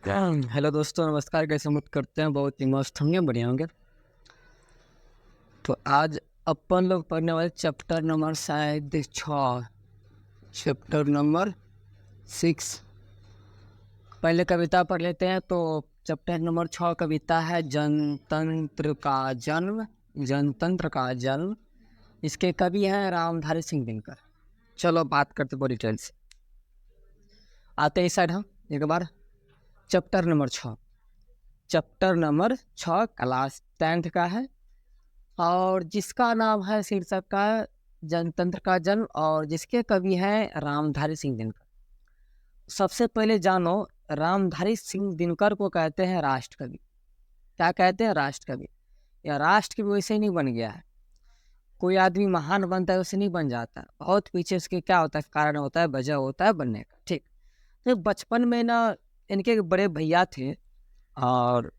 Hello दोस्तों, नमस्कार। कैसे मत करते हैं? बहुत ही मस्त होंगे, बढ़िया होंगे। तो आज अपन लोग पढ़ने वाले चैप्टर नंबर शायद 6, चैप्टर नंबर 6। पहले कविता पढ़ लेते हैं। तो चैप्टर नंबर 6 कविता है जनतंत्र का जन्म। जनतंत्र का जन्म, इसके कवि हैं रामधारी सिंह दिनकर। चलो बात करते पूरी डिटेल से। आते हैं इस साइड हम एक बार। Chapter number 6, chapter number 6 class 10th का है और जिसका नाम है शीर्षक का जनतंत्र का जन्म और जिसके कवि हैं रामधारी सिंह दिनकर। सबसे पहले जानो, रामधारी सिंह दिनकर को कहते हैं राष्ट्रकवि। क्या कहते हैं? राष्ट्रकवि। या राष्ट्रकवि वैसे ही नहीं बन गया है। कोई आदमी महान बनता है वैसे नहीं बन जाता। बहुत पीछे इसके क्या होता है, कारण होता है, वजह होता है बनने का। ठीक। तो बचपन में ना इनके बड़े भैया थे और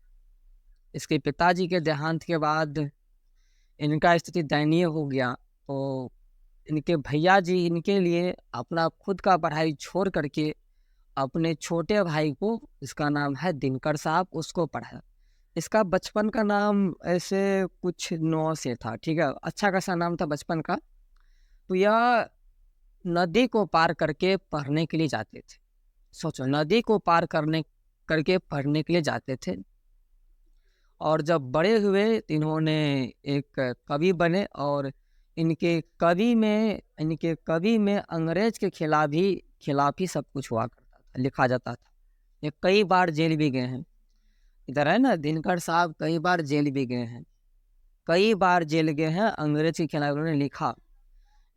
इसके पिताजी के देहांत के बाद इनका स्थिति दयनीय हो गया। तो इनके भैया जी इनके लिए अपना खुद का पढ़ाई छोड़ करके अपने छोटे भाई को, इसका नाम है दिनकर साहब, उसको पढ़ाया। इसका बचपन का नाम ऐसे कुछ 9 से था। ठीक है, अच्छा खासा नाम था बचपन का। तो यह नदी को पार करके पढ़ने के लिए जाते थे। सोचो, नदी को पार करके पढ़ने के लिए जाते थे। और जब बड़े हुए तो इन्होंने एक कवि बने और इनके कवि में अंग्रेज के खिलाफ ही सब कुछ हुआ करता था, लिखा जाता था। ये कई बार जेल भी गए हैं। इधर है ना, दिनकर साहब कई बार जेल भी गए हैं, कई बार जेल गए हैं। अंग्रेज के खिलाफ उन्होंने लिखा।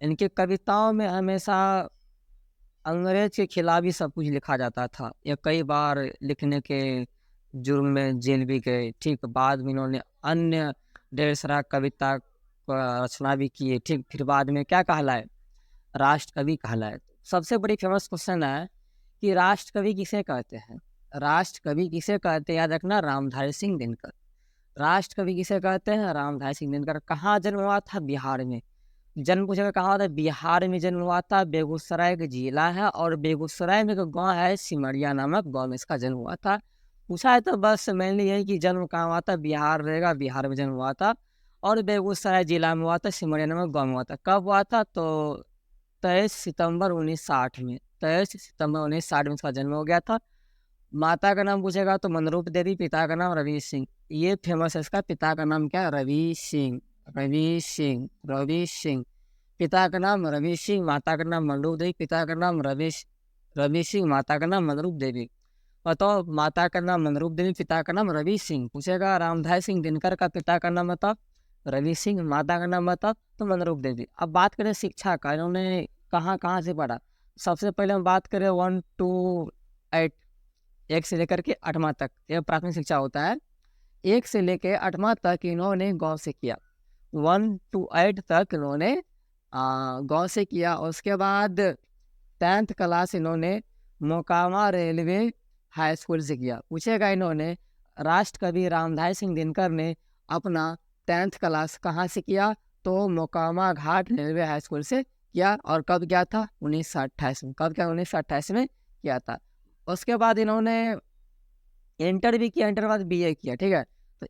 इनके कविताओं में हमेशा अंग्रेज के खिलाफ ही सब कुछ लिखा जाता था। ये कई बार लिखने के जुर्म में जेल भी गए। ठीक, बाद में इन्होंने अन्य ढेर सारा कविता का रचना भी किए। ठीक, फिर बाद में क्या कहलाए? राष्ट्र कवि कहलाए। सबसे बड़ी फेमस क्वेश्चन है कि राष्ट्र कवि किसे कहते हैं? राष्ट्र कवि किसे कहते हैं? याद रखना, रामधारी सिंह दिनकर। राष्ट्र कवि किसे कहते हैं? रामधारी सिंह दिनकर। कहाँ जन्म हुआ था? बिहार में। जन्म पूछेगा कहाँ हुआ था? बिहार में जन्म हुआ था। बेगूसराय का जिला है और बेगूसराय में एक गाँव है सिमरिया नामक, गाँव में इसका जन्म हुआ था। पूछा है तो बस मेनली यही कि जन्म कहाँ हुआ था, बिहार रहेगा, बिहार में जन्म हुआ था और बेगूसराय जिला में हुआ था, सिमरिया नामक गाँव में हुआ था। कब हुआ था? तो 23 सितंबर 1960 में। 23 सितंबर 1960 में इसका जन्म हो गया था। माता का नाम पूछेगा तो मनरूप देवी, पिता का नाम रवि सिंह। ये फेमस है, इसका पिता का नाम क्या है? रवि सिंह। रवि सिंह, रवि सिंह। पिता का नाम रवि सिंह, माता का नाम मनरूप देवी, पिता का नाम रवि सिंह, माता का नाम मनरूप देवी। बताओ, माता का नाम मनरूप देवी, पिता का नाम रवि सिंह। पूछेगा रामधारी सिंह दिनकर का पिता का नाम बताओ, रवि सिंह, माता का नाम बताओ तो मनरूप देवी। अब बात करें शिक्षा का, इन्होंने कहाँ कहाँ से पढ़ा। सबसे पहले हम बात करें 1 to 8, 1 से लेकर के 8वां तक यह प्राथमिक शिक्षा होता है। 1 से लेकर 8वां तक इन्होंने गाँव से किया। 1 to 8 तक इन्होंने गाँव से किया। और उसके बाद 10th क्लास इन्होंने मोकामा रेलवे हाई स्कूल से किया। पूछेगा इन्होंने राष्ट्र कवि रामधारी सिंह दिनकर ने अपना 10th क्लास कहाँ से किया? तो मोकामा घाट रेलवे हाई स्कूल से किया। और कब किया था? 1928 में। कब किया? 1928 में किया था। उसके बाद इन्होंने इंटर भी किया, इंटर के बाद बीए किया। ठीक है, तो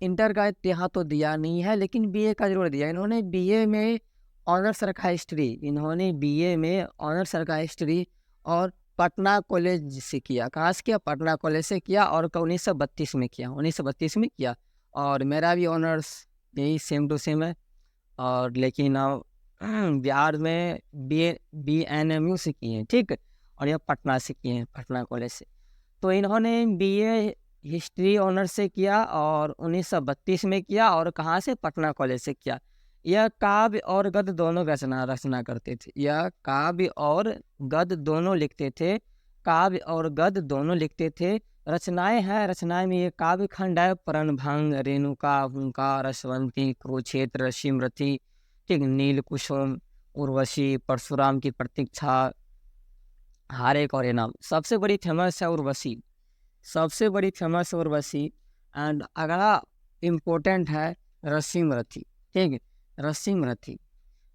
इंटर का यहाँ तो दिया नहीं है, लेकिन बीए का जरूर दिया। इन्होंने बीए में ऑनर्स रखा हिस्ट्री। इन्होंने बीए में ऑनर्स रखा हिस्ट्री और पटना कॉलेज से किया। कहाँ से किया? पटना कॉलेज से किया और 1932 में किया। 1932 में किया। और मेरा भी ऑनर्स यही सेम टू सेम है। और लेकिन बिहार में BNMU से किए हैं। ठीक, और यह पटना से किए हैं, पटना कॉलेज से। तो इन्होंने बीए हिस्ट्री ऑनर्स से किया और 1932 में किया। और कहाँ से? पटना कॉलेज से किया। यह काव्य और गद्य दोनों रचना करते थे। यह काव्य और गद्य दोनों लिखते थे। काव्य और गद्य दोनों लिखते थे। रचनाएं हैं, रचनाएं में ये काव्य खंड है प्रणभंग, रेणुका, हुंकार, रसवंती, कुरुक्षेत्र, सिमरति, ठीक, नील कुसुम, उर्वशी, परशुराम की प्रतीक्षा, हारे और इनाम। सबसे बड़ी फेमस है उर्वशी। सबसे बड़ी फेमस है उर्वशी। एंड अगला इम्पोर्टेंट है रश्मि रथी। ठीक है, रश्मि रथी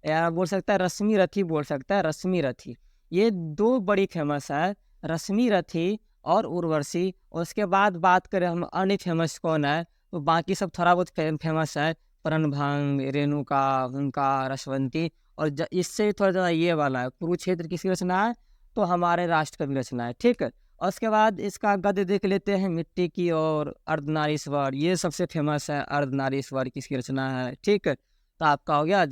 या बोल सकता है रश्मि रथी, बोल सकता है रश्मि रथी। ये दो बड़ी फेमस है, रश्मि रथी और उर्वशी। उसके बाद बात करें हम अन्य फेमस कौन है, तो बाकी सब थोड़ा बहुत फेमस है, प्रणभंग, रेणुका, हुंकार, रसवंती। और इससे थोड़ा ज़्यादा ये वाला है, कुरुक्षेत्र किसकी रचना है, तो हमारे राष्ट्र कवि रचना है, ठीक है। और उसके बाद इसका गद्य देख लेते हैं, मिट्टी की और अर्धनारीश्वर, ये सबसे फेमस है, अर्धनारीश्वर किसकी रचना है, ठीक है। तो आपका हो गया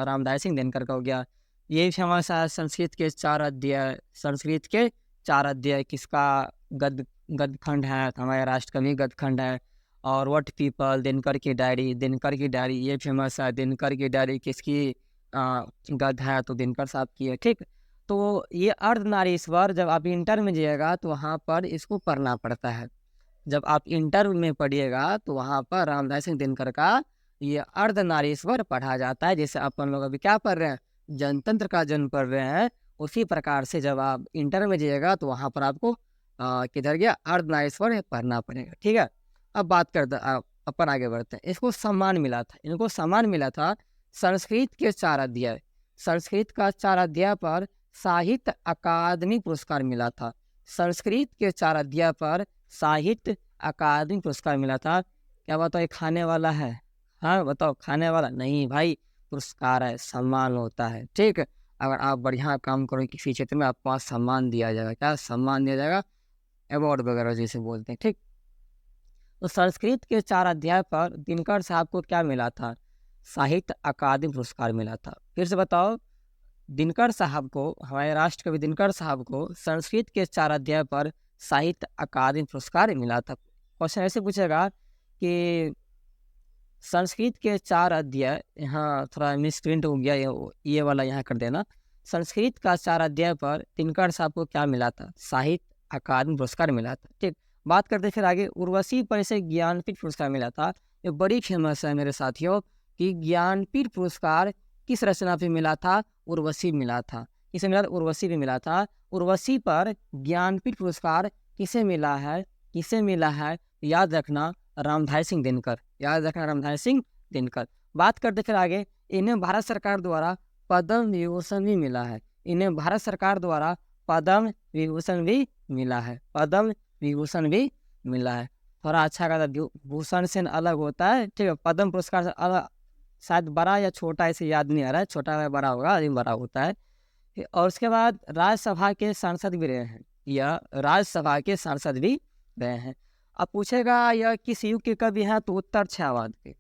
रामदास सिंह दिनकर का हो गया। यही फेमस है, संस्कृत के 4 अध्याय, संस्कृत के 4 अध्याय किसका गद्य खंड है, हमारे राष्ट्र कवि गद्य खंड है। और व्हाट पीपल, दिनकर की डायरी, दिनकर की डायरी ये फेमस है, दिनकर की डायरी किसकी गद्य है, तो दिनकर साहब की है, ठीक। तो ये अर्धनारीश्वर जब आप इंटर में जाइएगा तो वहाँ पर इसको पढ़ना पड़ता है। जब आप इंटर में पढ़िएगा तो वहाँ पर रामदास सिंह दिनकर का ये अर्धनारीश्वर पढ़ा जाता है। जैसे अपन लोग अभी क्या पढ़ रहे हैं, जनतंत्र का जन्म पढ़ रहे हैं, उसी प्रकार से जब आप इंटर में जाइएगा तो वहाँ पर आपको किधर गया, अर्धनारीश्वर पढ़ना पड़ेगा, ठीक है। अब बात करते अपन आगे बढ़ते हैं। इसको सम्मान मिला था, इनको सम्मान मिला था संस्कृत के 4 अध्याय, संस्कृत का 4 अध्याय पर साहित्य अकादमी पुरस्कार मिला था, संस्कृत के 4 अध्याय पर साहित्य अकादमी पुरस्कार मिला था। क्या बताओ ये खाने वाला है, हाँ बताओ खाने वाला नहीं भाई, पुरस्कार है, सम्मान होता है, ठीक है। अगर आप बढ़िया काम करो किसी क्षेत्र में आपको वहाँ सम्मान दिया जाएगा, क्या सम्मान दिया जाएगा, अवार्ड वगैरह जैसे बोलते हैं, ठीक। तो संस्कृत के 4 अध्याय पर दिनकर साहब को क्या मिला था, साहित्य अकादमी पुरस्कार मिला था। फिर से बताओ, दिनकर साहब को, हमारे राष्ट्र कवि दिनकर साहब को संस्कृत के 4 अध्याय पर साहित्य अकादमी पुरस्कार मिला था। क्वेश्चन ऐसे पूछेगा कि संस्कृत के 4 अध्याय, यहाँ थोड़ा मिसप्रिंट हो गया, ये वाला यहाँ कर देना, संस्कृत का 4 अध्याय पर दिनकर साहब को क्या मिला था, साहित्य अकादमी पुरस्कार मिला था, ठीक। बात करते फिर आगे, उर्वशी पर इसे ज्ञानपीठ पुरस्कार मिला था। ये बड़ी फेमस है मेरे साथियों कि ज्ञानपीठ पुरस्कार किस रचना पे मिला था, उर्वशी मिला था, किसे मिला, उर्वशी पे मिला था। उर्वशी पर ज्ञानपीठ पुरस्कार किसे मिला है, किसे मिला है, याद रखना रामधारी सिंह दिनकर, याद रखना रामधारी सिंह दिनकर। बात करते फिर आगे, इन्हें भारत सरकार द्वारा पद्म विभूषण भी मिला है, इन्हें भारत सरकार द्वारा पद्म विभूषण भी मिला है, पद्म विभूषण भी मिला है। थोड़ा अच्छा खासा भूषण से अलग होता है, ठीक है, पद्म पुरस्कार से अलग, शायद बड़ा या छोटा ऐसे याद नहीं आ रहा है, छोटा या बड़ा होगा, लेकिन बड़ा होता है। और उसके बाद राज्यसभा के सांसद भी रहे हैं, या राज्यसभा के सांसद भी रहे हैं। अब पूछेगा यह किस युग के कवि हैं, तो उत्तर छायावाद के,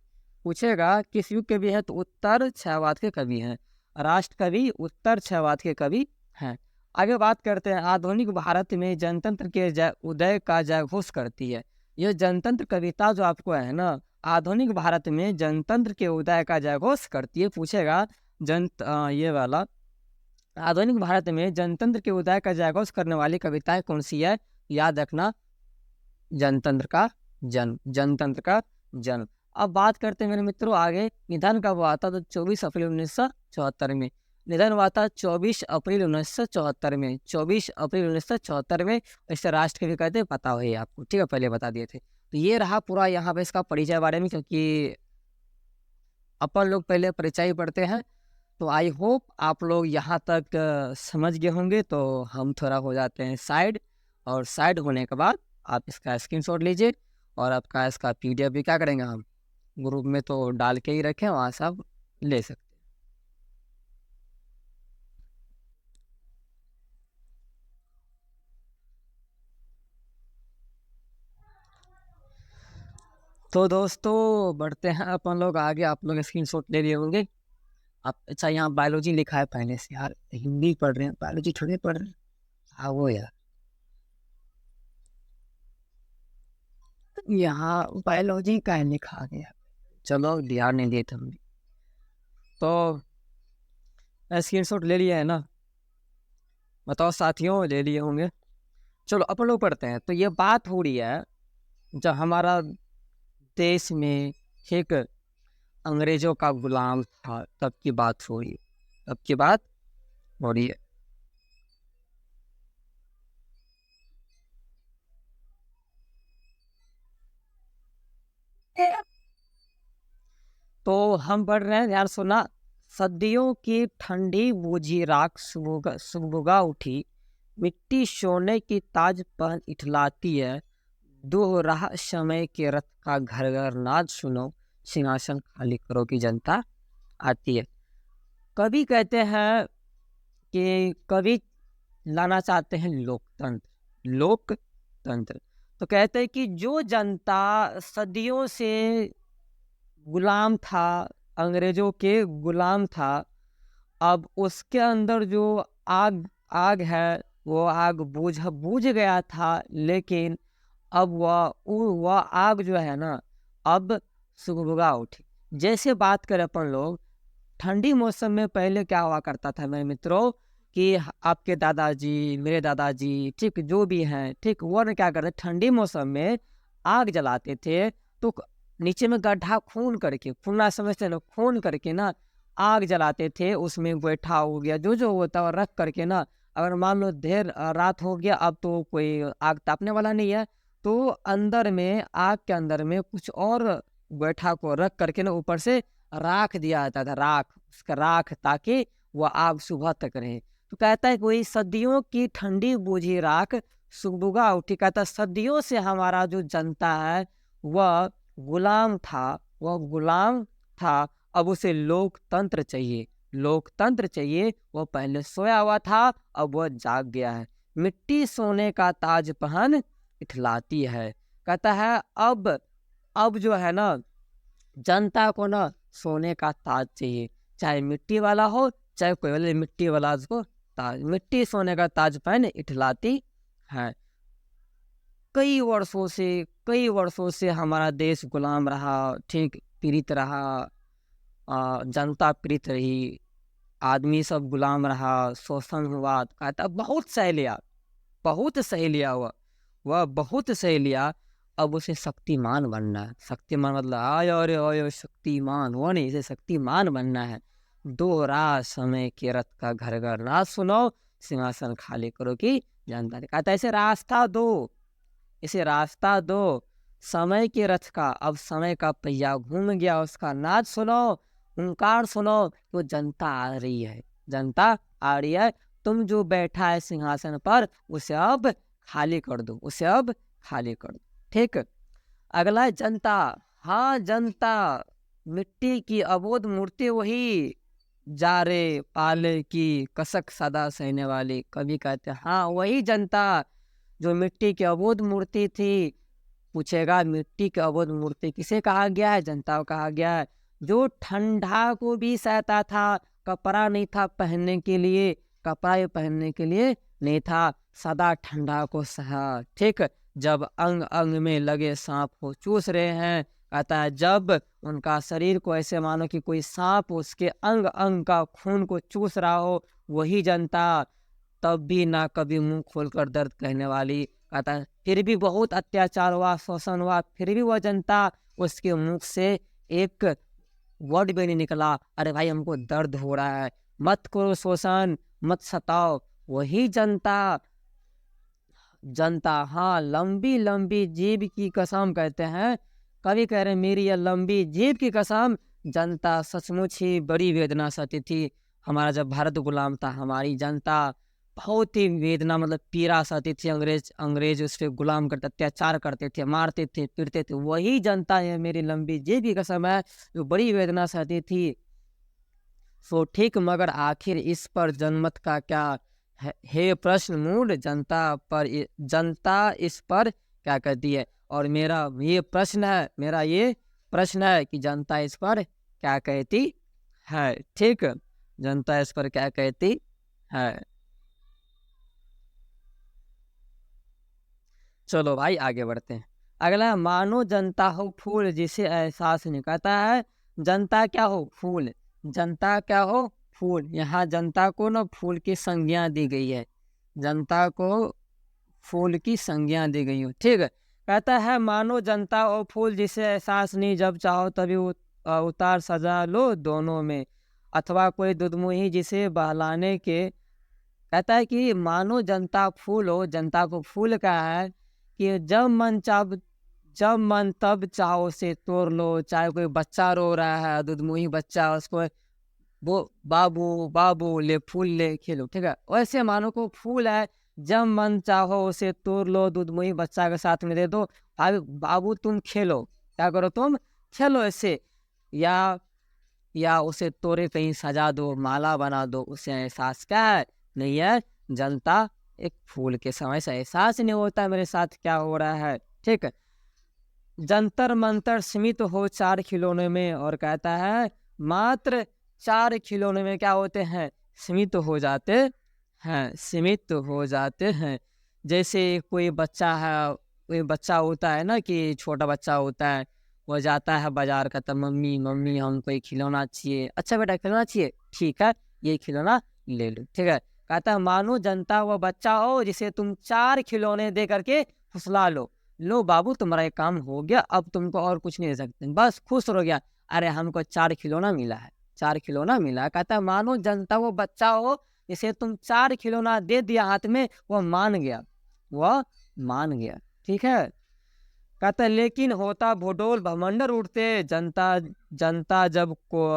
पूछेगा किस युग के कवि हैं, तो उत्तर छायावाद के कवि हैं, राष्ट्र कवि उत्तर छायावाद के कवि हैं। आगे बात करते हैं, आधुनिक भारत में जनतंत्र के उदय का जयघोष करती है। यह जनतंत्र कविता जो आपको है ना, आधुनिक भारत में जनतंत्र के उदय का जयघोष करती है। पूछेगा ये वाला, आधुनिक भारत में जनतंत्र के उदय का जयघोष करने वाली कविताएं कौन सी है, याद रखना जनतंत्र का जन्म, जनतंत्र का जन्म। अब बात करते हैं मेरे मित्रों आगे, निधन कब हुआ था, तो 24 अप्रैल 1974 में निधन हुआ था, 24 अप्रैल 1974 में, 24 अप्रैल 1974 में। इससे राष्ट्र कवि कहते हैं, पता हो ही आपको, ठीक है, पहले बता दिए थे। तो ये रहा पूरा यहाँ पे इसका परिचय बारे में, क्योंकि अपन लोग पहले परिचय ही पढ़ते हैं। तो आई होप आप लोग यहाँ तक समझ गए होंगे। तो हम थोड़ा हो जाते हैं साइड, और साइड होने के बाद आप इसका स्क्रीनशॉट लीजिए, और आपका इसका PDF भी क्या करेंगे, हम ग्रुप में तो डाल के ही रखें, वहाँ से आप ले सकते हैं। तो दोस्तों बढ़ते हैं अपन लोग आगे, आप लोग स्क्रीनशॉट ले लिए होंगे आप। अच्छा यहाँ बायोलॉजी लिखा है पहले से, यार हिंदी पढ़ रहे हैं, बायोलॉजी थोड़ी पढ़ रहे हैं, हाँ वो यार, यहाँ बायोलॉजी का लिखा गया, चलो ध्यान नहीं दिए थे हमने। तो स्क्रीनशॉट ले लिया है ना, बताओ साथियों, ले लिए होंगे। चलो अपन लोग पढ़ते हैं। तो ये बात हो रही है जब हमारा देश में एक अंग्रेजों का गुलाम था, तब की बात हो रही है, तब की बात हो रही है। तो हम पढ़ रहे हैं, ध्यान सुना। सदियों की ठंडी बूझी राख सुबुगा उठी, मिट्टी सोने की ताज पर इठलाती है, दोहरा समय के रथ का घर घर नाद सुनो, सिंहासन खाली करो की जनता आती है। कवि कहते हैं कि कवि लाना चाहते हैं लोकतंत्र, लोकतंत्र। तो कहते हैं कि जो जनता सदियों से गुलाम था, अंग्रेजों के गुलाम था, अब उसके अंदर जो आग आग है वो आग बुझ बुझ गया था, लेकिन अब वह आग जो है ना, अब सुगबुगा उठी। जैसे बात करें अपन लोग ठंडी मौसम में, पहले क्या हुआ करता था मेरे मित्रों कि आपके दादाजी, मेरे दादाजी, ठीक जो भी हैं, ठीक वो ने क्या करते, ठंडी मौसम में आग जलाते थे। तो नीचे में गड्ढा खून करके, खूना समझते ना, खून करके ना आग जलाते थे। उसमें गोईठा हो गया, जो जो होता है रख करके ना, अगर मान लो देर रात हो गया, अब तो कोई आग तापने वाला नहीं है, तो अंदर में, आग के अंदर में कुछ और गोईठा को रख करके ना ऊपर से राख दिया जाता था, राख, उसका राख, ताकि वह आग सुबह तक रहे। तो कहता है कोई सदियों की ठंडी बूझी राख सुगबुगा उठी। कहता सदियों से हमारा जो जनता है वह गुलाम था, वह गुलाम था, अब उसे लोकतंत्र चाहिए, लोकतंत्र चाहिए। वह पहले सोया हुआ था, अब वह जाग गया है। मिट्टी सोने का ताज पहन इठलाती है। कहता है अब जो है ना, जनता को ना सोने का ताज चाहिए, चाहे मिट्टी वाला हो, चाहे कोई वाले मिट्टी वाला उसको ताज, मिट्टी सोने का ताज पहन इठलाती है। कई वर्षों से हमारा देश गुलाम रहा, ठीक पीड़ित रहा, जनता पीड़ित रही, आदमी सब गुलाम रहा, शोषण हुआ। कहता बहुत सह लिया, बहुत सह लिया हुआ, वह बहुत सह लिया। अब उसे शक्तिमान बनना है। शक्तिमान मतलब आय अरे आय शक्तिमान, वो नहीं, इसे शक्तिमान बनना है। दोहरा समय के रथ का घर घर ना सुनो, सिंहासन खाली करो की जनता ने। कहता इसे रास्ता दो, इसे रास्ता दो समय के रथ का। अब समय का पहिया घूम गया, उसका नाद सुनो, हुंकार सुनो, तो जनता आ रही है, जनता आ रही है। तुम जो बैठा है सिंहासन पर, उसे अब खाली कर दो, उसे अब खाली कर दो। ठीक, अगला है जनता। हाँ जनता, मिट्टी की अबोध मूर्ति वही, जारे पाले की कसक सदा सहने वाली। कवि कहते हैं हाँ वही जनता जो मिट्टी की अबोध मूर्ति थी। पूछेगा मिट्टी की अबोध मूर्ति किसे कहा गया है? जनता को कहा गया है। जो ठंडा को भी सहता था, कपड़ा नहीं था पहनने के लिए, कपड़ा ये पहनने के लिए नहीं था, सदा ठंडा को सहा। ठीक, जब अंग अंग में लगे सांप को चूस रहे हैं, कहता है जब उनका शरीर को ऐसे मानो कि कोई सांप उसके अंग अंग का खून को चूस रहा हो, वही जनता तब भी ना कभी मुंह खोलकर दर्द कहने वाली। कहता है फिर भी बहुत अत्याचार हुआ, शोषण हुआ, फिर भी वह जनता, उसके मुख से एक वर्ड भी नहीं निकला, अरे भाई हमको दर्द हो रहा है, मत करो शोषण, मत सताओ। वही जनता, जनता हाँ लंबी लंबी जीभ की कसम, कहते हैं कवि कह रहे हैं मेरी यह लंबी जीभ की कसम, जनता सचमुच ही बड़ी वेदना सहती थी। हमारा जब भारत गुलाम था, हमारी जनता बहुत ही वेदना मतलब पीड़ा सहती थी। अंग्रेज उस पर गुलाम करते, अत्याचार करते थे, मारते थे, पीटते थे। वही जनता है मेरी लंबी जीभ की कसम है, जो बड़ी वेदना सहती थी। सो ठीक, मगर आखिर इस पर जनमत का क्या हे प्रश्न मूड, जनता इस पर क्या कहती है? और मेरा ये प्रश्न है, मेरा ये प्रश्न है कि जनता इस पर क्या कहती है। ठीक, जनता इस पर क्या कहती है। चलो भाई आगे बढ़ते हैं। अगला, मानो जनता हो फूल जिसे एहसास नहीं। कहता है जनता क्या हो? फूल। जनता क्या हो? फूल। यहाँ जनता को ना फूल की संज्ञा दी गई है, जनता को फूल की संज्ञा दी गई हो। ठीक है, कहता है मानो जनता और फूल जिसे एहसास नहीं, जब चाहो तभी उतार सजा लो दोनों में, अथवा कोई दुधमुही जिसे बहलाने के। कहता है कि मानो जनता फूल हो, जनता को फूल का है कि जब मन तब चाहो से तोड़ लो। चाहे कोई बच्चा रो रहा है, दुधमुही बच्चा, उसको वो बाबू बाबू ले फूल ले खेलो। ठीक है, वैसे मानो को फूल है जब मन चाहो उसे तोड़ लो, दूध मुही बच्चा के साथ में दे दो। बाबू तुम खेलो, क्या करो तुम खेलो ऐसे, या उसे तोड़े कहीं सजा दो, माला बना दो, उसे एहसास क्या है नहीं है, जनता एक फूल के समय से एहसास नहीं होता मेरे साथ क्या हो रहा है। ठीक है, जंतर मंतर सीमित हो 4 खिलौने में, और कहता है मात्र 4 खिलौने में क्या होते हैं, सीमित हो जाते हैं, सीमित हो जाते हैं। जैसे कोई बच्चा है, कोई बच्चा होता है ना, कि छोटा बच्चा होता है, वो जाता है बाजार, कहता मम्मी मम्मी हमको एक खिलौना चाहिए। अच्छा बेटा खिलौना चाहिए, ठीक है ये खिलौना ले लो। ठीक है, कहता है मानो जनता वो बच्चा हो जिसे तुम 4 खिलौने दे करके फुसला लो बाबू तुम्हारा एक काम हो गया, अब तुमको और कुछ नहीं दे सकते, बस खुश हो गया। अरे हमको 4 खिलौना मिला है, 4 खिलौना मिला है। कहता है मानो जनता वो बच्चा हो जिसे तुम 4 खिलौना दे दिया हाथ में, वो मान गया, वह मान गया। ठीक है, कहता है लेकिन होता भूडोल भमंडर उठते, जनता जनता जब को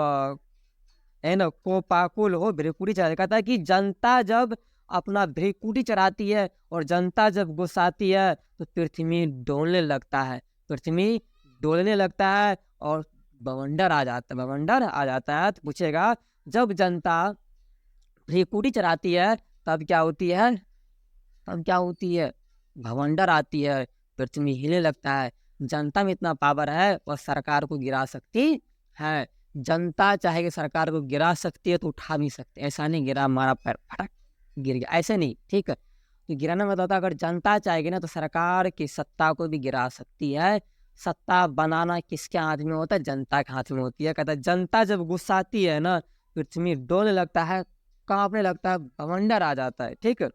है ना को पाकुल हो भ्रिकुटी चढ़ाती। कहता है कि जनता जब अपना भ्रिकुटी चढ़ाती है और जनता जब गुस्साती है तो पृथ्वी डोलने लगता है, पृथ्वी डोलने लगता है और बवंडर आ जाता है, बवंडर आ जाता है। तो पूछेगा जब जनता भ्रिकुटी चढ़ाती है तब क्या होती है, तब क्या होती है, भवंडर आती है, पृथ्वी हिले लगता है। जनता में इतना पावर है वह सरकार को गिरा सकती है, जनता चाहे कि सरकार को गिरा सकती है तो उठा भी सकती है। ऐसा नहीं गिरा हमारा पैर फटक गिर गया, ऐसे नहीं। ठीक है, तो गिराना मतलब होता है अगर जनता चाहेगी ना तो सरकार की सत्ता को भी गिरा सकती है। सत्ता बनाना किसके हाथ में होता है, जनता के हाथ में होती है। कहता है जनता जब गुस्साती है ना पृथ्वी डोलने लगता है, कांपने लगता है, भवंडर आ जाता है। ठीक है,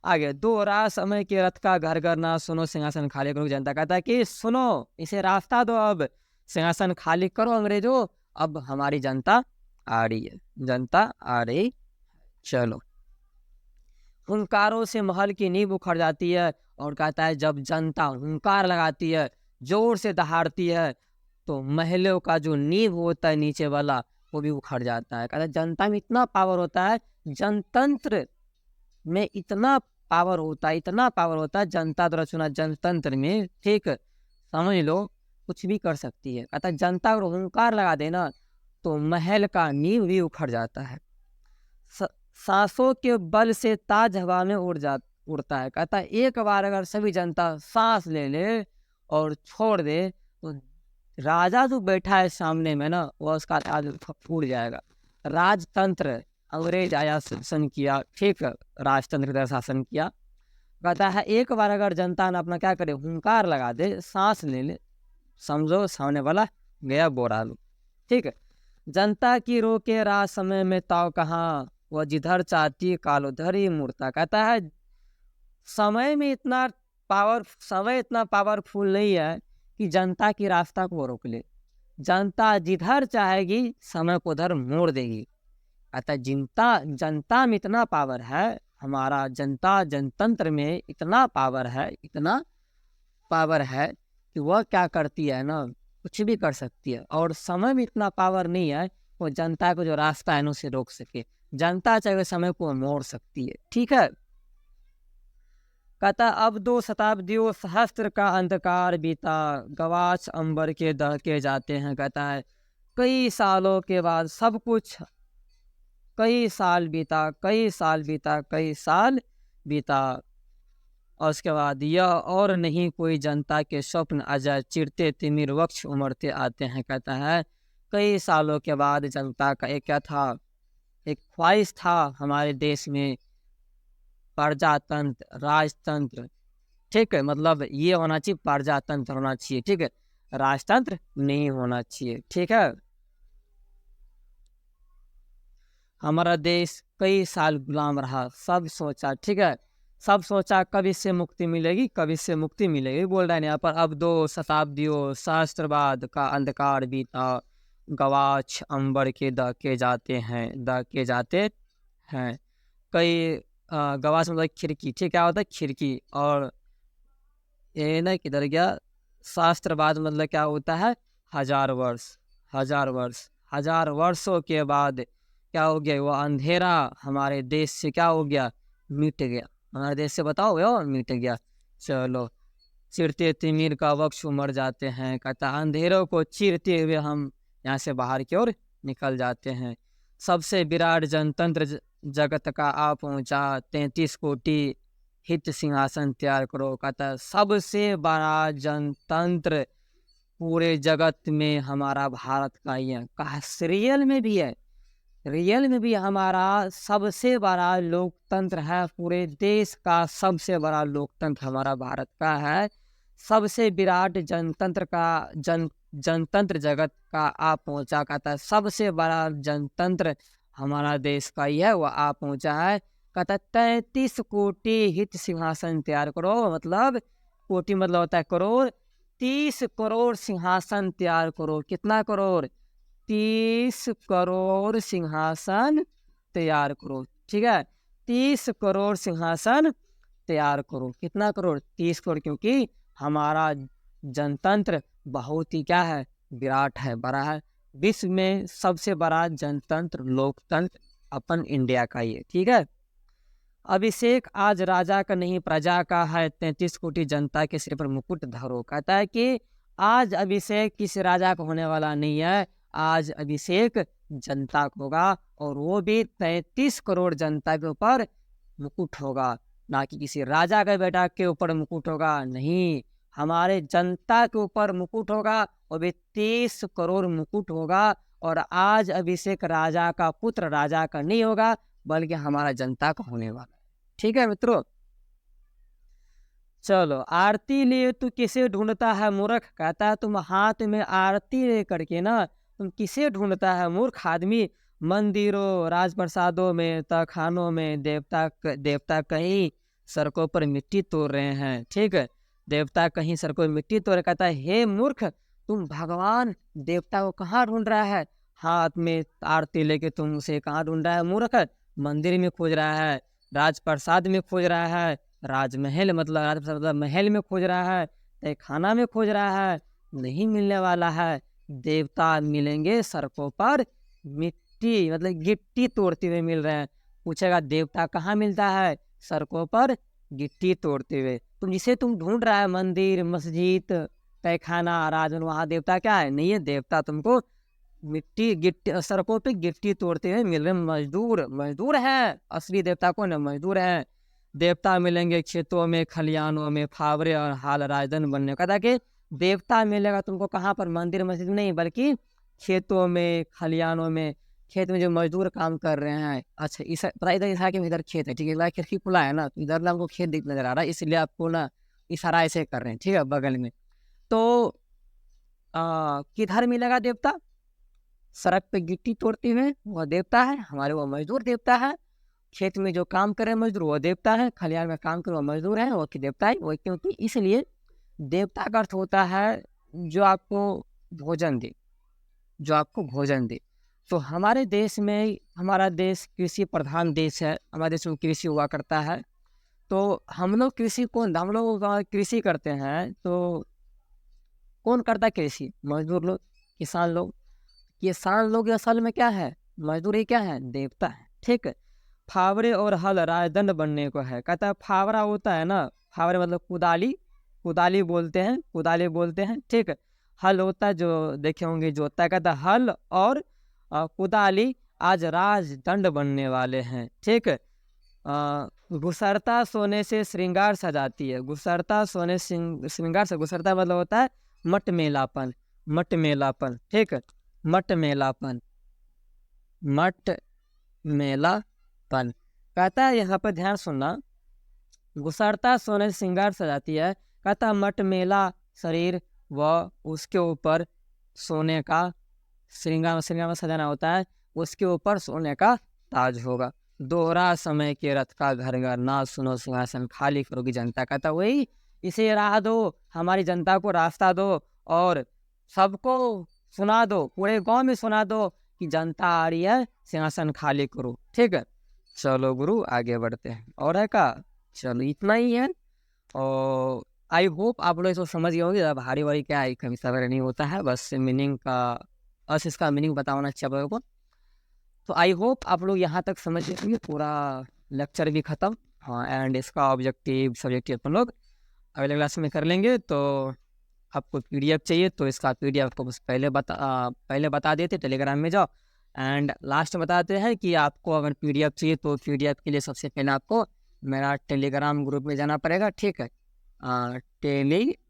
आगे दोहरा समय के रथ का घर घर ना सुनो सिंहासन खाली करो। जनता कहता है कि सुनो इसे रास्ता दो, अब सिंहासन खाली करो अंग्रेजों, अब हमारी जनता आ रही है, जनता आ रही। चलो, हुंकारों से महल की नींव उखड़ जाती है, और कहता है जब जनता हुंकार लगाती है, जोर से दहाड़ती है, तो महलों का जो नींव होता है नीचे वाला वो भी उखड़ जाता है। कहता है जनता में इतना पावर होता है, जनतंत्र में इतना पावर होता है, इतना पावर होता है, जनता द्वारा चुना जनतंत्र में। ठीक, समझ लो कुछ भी कर सकती है। कहता है जनता अगर हुंकार लगा देना तो महल का नींव भी उखड़ जाता है। सांसों के बल से ताज हवा में उड़ता है। कहता है एक बार अगर सभी जनता सांस ले ले और छोड़ दे तो राजा जो बैठा है सामने में ना वह उसका ताज फूट जाएगा। राजतंत्र, अंग्रेज आया शासन किया, ठीक, राजतंत्र का शासन किया। कहता है एक बार अगर जनता ने अपना क्या करे, हुंकार लगा दे, सांस ले ले, समझो सामने वाला गया बोरा लो। ठीक है, जनता की रोके राज समय में ताव कहाँ, वह जिधर चाहती काल उधर ही मुड़ता। कहता है समय में इतना समय इतना पावरफुल नहीं है कि जनता की रास्ता को रोक ले, जनता जिधर चाहेगी समय को उधर मोड़ देगी। अतः जनता में इतना पावर है, हमारा जनता जनतंत्र में इतना पावर है, इतना पावर है कि वह क्या करती है ना कुछ भी कर सकती है। और समय में इतना पावर नहीं है वो जनता को जो रास्ता है ना उसे रोक सके, जनता चाहे समय को मोड़ सकती है। ठीक है, कहता अब 2 शताब्दियों सहस्त्र का अंधकार बीता, गवाच अंबर के दहके जाते हैं। कहता है कई सालों के बाद सब कुछ, कई साल बीता, कई साल बीता, कई साल बीता, और उसके बाद यह और नहीं कोई जनता के स्वप्न अजय, चिरते तिमिर वक्ष उमड़ते आते हैं। कहता है कई सालों के बाद जनता का एक क्या था, एक ख्वाहिश था हमारे देश में प्रजातंत्र, राजतंत्र। ठीक है, मतलब ये होना चाहिए, प्रजातंत्र होना चाहिए। ठीक है, राजतंत्र नहीं होना चाहिए। ठीक है, हमारा देश कई साल गुलाम रहा, सब सोचा, ठीक है, सब सोचा कब इससे मुक्ति मिलेगी, कब इससे मुक्ति मिलेगी, बोल रहे हैं यहाँ पर। अब 2 शताब्दियों सहस्त्रवाद का अंधकार बीता, गवाच अंबर के दहके जाते हैं, दहके जाते हैं। कई गवाच मतलब खिड़की, ठीक, क्या होता है खिड़की, और ये ना किधर गया, शास्त्रवाद मतलब क्या होता है 1000 वर्ष, 1000 वर्ष, 1000 वर्षों के बाद क्या हो गया, वो अंधेरा हमारे देश से क्या हो गया, मिट गया, हमारे देश से बताओ यार, मिट गया। चलो, चिरते तिमिर का वक्ष उमड़ जाते हैं, कहता अंधेरों को चीरते हुए हम यहाँ से बाहर की ओर निकल जाते हैं। सबसे विराट जनतंत्र जगत का आ पहुँचा, 33 कोटि हित सिंहासन तैयार करो। कहता सबसे बड़ा जनतंत्र पूरे जगत में हमारा भारत का ही है। कहा रियल में भी है, रियल में भी हमारा सबसे बड़ा लोकतंत्र है। पूरे देश का सबसे बड़ा लोकतंत्र हमारा भारत का है। सबसे विराट जनतंत्र का जनतंत्र जगत का आ पहुंचा। कहता है सबसे बड़ा जनतंत्र हमारा देश का ही है, वह आ पहुंचा है। कहता 33 कोटि हित सिंहासन तैयार करो, मतलब कोटि मतलब होता है करोड़। 30 करोड़ सिंहासन तैयार करो। कितना करोड़? 30 करोड़ सिंहासन तैयार करो। ठीक है, 30 करोड़ सिंहासन तैयार करो। कितना करोड़? 30 करोड़, क्योंकि हमारा जनतंत्र बहुत ही क्या है, विराट है, बड़ा है। विश्व में सबसे बड़ा जनतंत्र लोकतंत्र अपन इंडिया का ही है। ठीक है, अभिषेक आज राजा का नहीं प्रजा का है, 33 कोटि जनता के सिर पर मुकुट धरो। कहता है कि आज अभिषेक किसी राजा का होने वाला नहीं है, आज अभिषेक जनता का होगा, और वो भी 33 करोड़ जनता के ऊपर मुकुट होगा, ना कि किसी राजा के बेटा के ऊपर मुकुट होगा। नहीं, हमारे जनता के ऊपर मुकुट होगा, और भी 30 करोड़ मुकुट होगा। और आज अभिषेक राजा का पुत्र राजा का नहीं होगा, बल्कि हमारा जनता का होने वाला है। ठीक है मित्रों, चलो, आरती लिए तू किसे ढूंढता है मूर्ख। कहता है तुम हाथ में आरती ले करके ना, तुम किसे ढूंढता है मूर्ख आदमी। मंदिरों राजप्रसादों में तहखानों में देवता कहीं सड़कों पर मिट्टी तोड़ रहे हैं। ठीक है, देवता कहीं सड़कों पर मिट्टी तोड़। कहता है हे मूर्ख, तुम भगवान देवता को कहाँ ढूंढ रहा है? हाथ में आरती लेके तुम उसे कहाँ ढूंढ रहा है मूर्ख? मंदिर में खोज रहा है, राजप्रसाद में खोज रहा है, राजमहल मतलब राजप्रसाद मतलब महल में खोज रहा है, तहखाना में खोज रहा है। नहीं मिलने वाला है। देवता मिलेंगे सड़कों पर मिट्टी मतलब गिट्टी तोड़ते हुए मिल रहे हैं। पूछेगा देवता कहाँ मिलता है? सड़कों पर गिट्टी तोड़ते हुए। जिसे तुम ढूंढ रहा है मंदिर मस्जिद तहखाना राजमहल, वहाँ देवता क्या है? नहीं है। देवता तुमको मिट्टी गिट्टी सड़कों पे गिट्टी तोड़ते हुए मिल रहे मजदूर है। असली देवता कौन है? मजदूर है। देवता मिलेंगे खेतों में खलियानों में, फावरे और हाल राजधन बनने का। ताकि देवता मिलेगा तुमको कहाँ पर? मंदिर मस्जिद नहीं, बल्कि खेतों में खलियानों में। खेत में जो मजदूर काम कर रहे हैं। अच्छा, इस पता इधर इधर खेत है। ठीक है, खिड़की खुला है ना, तो इधर ना आपको खेत दिख नजर आ रहा है, इसलिए आपको ना इशारा ऐसे कर रहे हैं। ठीक है, बगल में। तो किधर मिलेगा देवता? सड़क पे गिट्टी तोड़ते हुए, वह देवता है हमारे, वो मजदूर देवता है। खेत में जो काम करे मजदूर, वो देवता है। खलियान में काम करे वो मजदूर है, वो की देवता है वो। क्योंकि इसलिए देवता का अर्थ होता है जो आपको भोजन दे, जो आपको भोजन दे। तो हमारे देश में, हमारा देश कृषि प्रधान देश है, हमारे देश में कृषि हुआ करता है। तो हम लोग हम लोग कृषि करते हैं, तो कौन करता है कृषि? मजदूर लोग, किसान लोग। किसान लोग असल में क्या है? मजदूर ही क्या है? देवता है। ठीक है, फावरे और हल राजदंड बनने को है। कहता है फावरा होता है ना, फावरे मतलब कुदाली बोलते हैं। ठीक है, हल होता है जो देखे होंगे जोतता है। कहता है हल और कुदाली आज राजदंड बनने वाले हैं। ठीक है, गुसरता सोने से श्रृंगार सजाती है। गुसरता सोने श्रृंगार से, गुसरता मतलब होता है मट मेलापन। ठीक है, मट मेलापन। कहता है यहाँ पर ध्यान सुनना, गुसरता सोने से श्रृंगार सजाती है। कहता मट मेला शरीर व उसके ऊपर सोने का श्रृंगार में सजाना होता है, उसके ऊपर सोने का ताज होगा। दोहरा समय के रथ का घर घर, ना सुनो सिंहासन खाली करोगी जनता। कहता वही, इसे राह दो, हमारी जनता को रास्ता दो, और सबको सुना दो, पूरे गांव में सुना दो कि जनता आ रही है, सिंहासन खाली करो। ठीक है, चलो गुरु आगे बढ़ते हैं। और है का? चलो इतना ही है। और आई होप आप लोग इसको समझ गए होंगे। भारी वारी क्या है, कभी सवेरे नहीं होता है, बस मीनिंग का इसका मीनिंग बताना चाहिए आप लोगों को। तो आई होप आप लोग यहाँ तक समझ गए होंगे। पूरा लेक्चर भी खत्म, हाँ, एंड इसका ऑब्जेक्टिव सब्जेक्टिव अपन लोग अगले क्लास में कर लेंगे। तो आपको पीडीएफ चाहिए तो इसका पीडीएफ आपको बस पहले बता देते, टेलीग्राम में जाओ। एंड लास्ट में बताते हैं कि आपको अगर पीडीएफ चाहिए तो पीडीएफ के लिए सबसे पहले आपको मेरा टेलीग्राम ग्रुप में जाना पड़ेगा, ठीक है। टेलीग्राम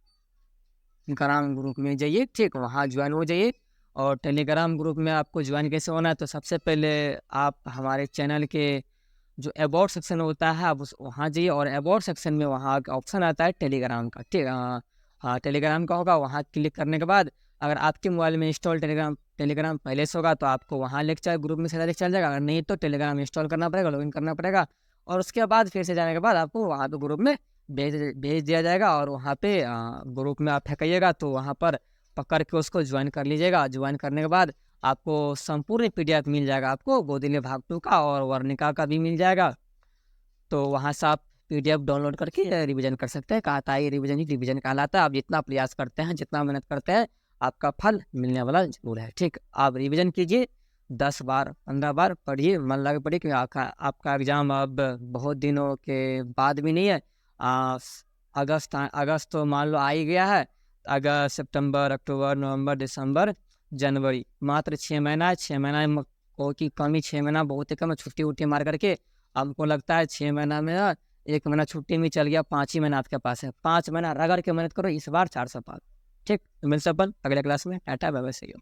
ग्रुप में जाइए, ठीक, वहाँ ज्वाइन हो जाइए। और टेलीग्राम ग्रुप में आपको ज्वाइन कैसे होना है, तो सबसे पहले आप हमारे चैनल के जो अबाउट सेक्शन होता है आप उस वहाँ जाइए, और अबाउट सेक्शन में वहाँ ऑप्शन आता है टेलीग्राम का, ठीक। हाँ, टेलीग्राम का होगा, वहाँ क्लिक करने के बाद अगर आपके मोबाइल में इंस्टॉल टेलीग्राम पहले से होगा तो आपको वहाँ लेके ग्रुप में सीधा लेके चल जाएगा। अगर नहीं तो टेलीग्राम इंस्टॉल करना पड़ेगा, लॉगिन करना पड़ेगा, और उसके बाद फिर से जाने के बाद आपको वहाँ पे ग्रुप में भेज दिया जाएगा। और वहाँ पे ग्रुप में आप फेंकाइएगा तो वहाँ पर पकड़ के उसको ज्वाइन कर लीजिएगा। ज्वाइन करने के बाद आपको संपूर्ण पीडीएफ मिल जाएगा, आपको गोदिले भाग 2 का और वर्णिका का भी मिल जाएगा। तो वहाँ से आप पीडीएफ डाउनलोड करके रिवीजन कर सकते हैं। कहता है ये रिवीजन ही रिवीजन कहलाता है। आप जितना प्रयास करते हैं, जितना मेहनत करते हैं, आपका फल मिलने वाला जरूर है, ठीक। आप रिवीजन कीजिए, 10 बार 15 बार पढ़िए, मन लगा पढ़िए, क्योंकि आपका एग्ज़ाम अब बहुत दिनों के बाद भी नहीं है। अगस्त तो मान लो आ ही गया है। अगस्त, सितंबर, अक्टूबर, नवंबर, दिसंबर, जनवरी, मात्र 6 महीना है। 6 महीना में की कमी, 6 महीना बहुत ही कम है। छुट्टी उट्टी मार करके हमको लगता है 6 महीना में 1 महीना छुट्टी में चल गया, 5 ही महीना आपके पास है। 5 महीना रगड़ के मेहनत करो, इस बार 400 पार, ठीक। तो मिलते अपन अगले क्लास में। Tata, bye bye, see you.